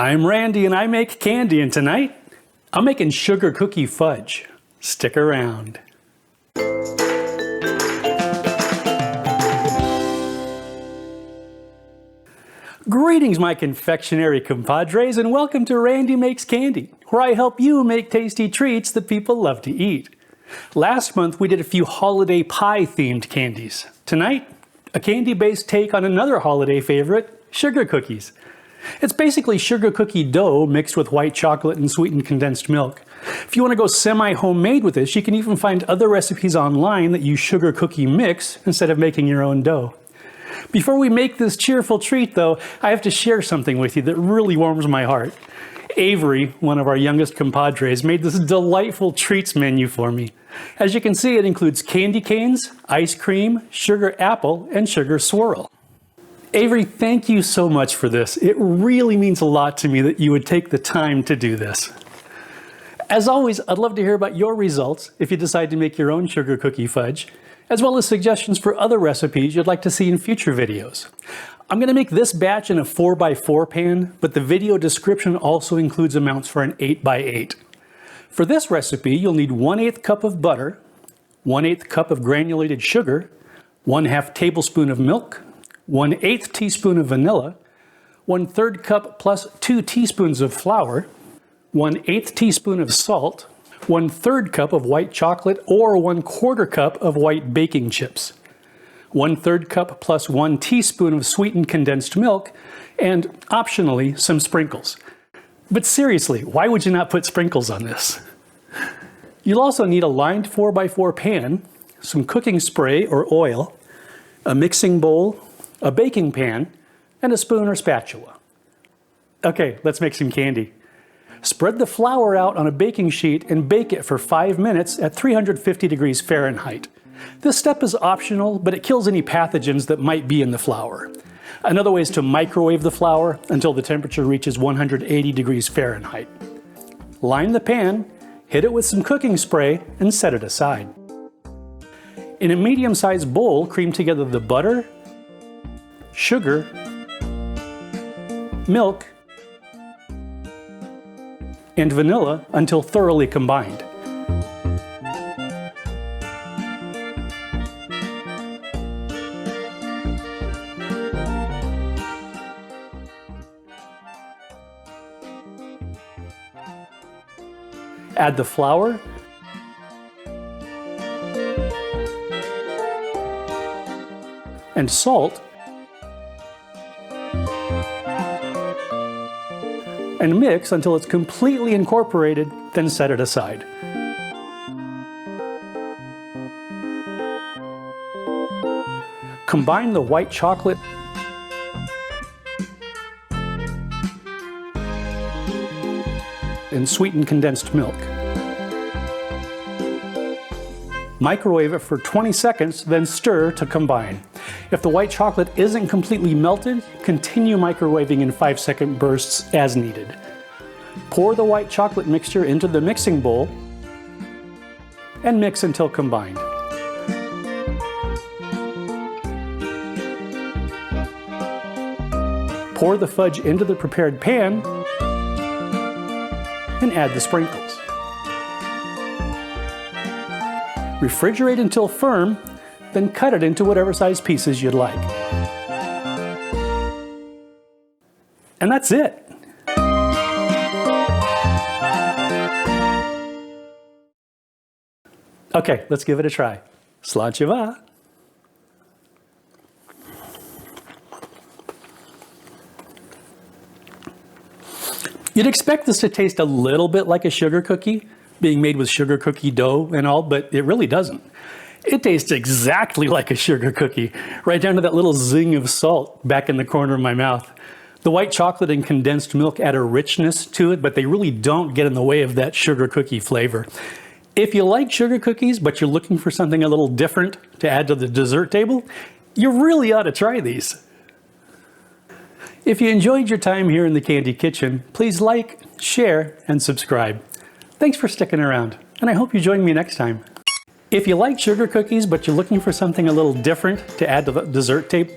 I'm Randy and I make candy, and tonight I'm making sugar cookie fudge. Stick around. Greetings, my confectionery compadres, and welcome to Randy Makes Candy, where I help you make tasty treats that people love to eat. Last month we did a few holiday pie themed candies. Tonight, a candy-based take on another holiday favorite, sugar cookies. It's basically sugar cookie dough mixed with white chocolate and sweetened condensed milk. If you want to go semi-homemade with this, you can even find other recipes online that use sugar cookie mix instead of making your own dough. Before we make this cheerful treat though, I have to share something with you that really warms my heart. Avery, one of our youngest compadres, made this delightful treats menu for me. As you can see, it includes candy canes, ice cream, sugar apple, and sugar swirl. Avery, thank you so much for this. It really means a lot to me that you would take the time to do this. As always, I'd love to hear about your results if you decide to make your own sugar cookie fudge, as well as suggestions for other recipes you'd like to see in future videos. I'm going to make this batch in a 4x4 pan, but the video description also includes amounts for an 8x8. For this recipe, you'll need 1/8 cup of butter, 1/8 cup of granulated sugar, 1/2 tablespoon of milk, 1/8 teaspoon of vanilla, 1/3 cup plus 2 teaspoons of flour, 1/8 teaspoon of salt, 1/3 cup of white chocolate or 1/4 cup of white baking chips, 1/3 cup plus 1 teaspoon of sweetened condensed milk, and optionally some sprinkles. But seriously, why would you not put sprinkles on this? You'll also need a lined 4x4 pan, some cooking spray or oil, a mixing bowl, a baking pan, and a spoon or spatula. Okay, let's make some candy. Spread the flour out on a baking sheet and bake it for 5 minutes at 350 degrees Fahrenheit. This step is optional, but it kills any pathogens that might be in the flour. Another way is to microwave the flour until the temperature reaches 180 degrees Fahrenheit. Line the pan, hit it with some cooking spray, and set it aside. In a medium-sized bowl, cream together the butter, sugar, milk, and vanilla until thoroughly combined. Add the flour, and salt, and mix until it's completely incorporated, then set it aside. Combine the white chocolate and sweetened condensed milk. Microwave it for 20 seconds, then stir to combine. If the white chocolate isn't completely melted, continue microwaving in 5-second bursts as needed. Pour the white chocolate mixture into the mixing bowl and mix until combined. Pour the fudge into the prepared pan and add the sprinkles. Refrigerate until firm, then cut it into whatever size pieces you'd like. And that's it. Okay, let's give it a try. Sláinte. You'd expect this to taste a little bit like a sugar cookie, being made with sugar cookie dough and all, but it really doesn't. It tastes exactly like a sugar cookie, right down to that little zing of salt back in the corner of my mouth. The white chocolate and condensed milk add a richness to it, but they really don't get in the way of that sugar cookie flavor. If you like sugar cookies, but you're looking for something a little different to add to the dessert table, you really ought to try these. If you enjoyed your time here in the Candy Kitchen, please like, share, and subscribe. Thanks for sticking around, and I hope you join me next time. If you like sugar cookies, but you're looking for something a little different to add to the dessert table,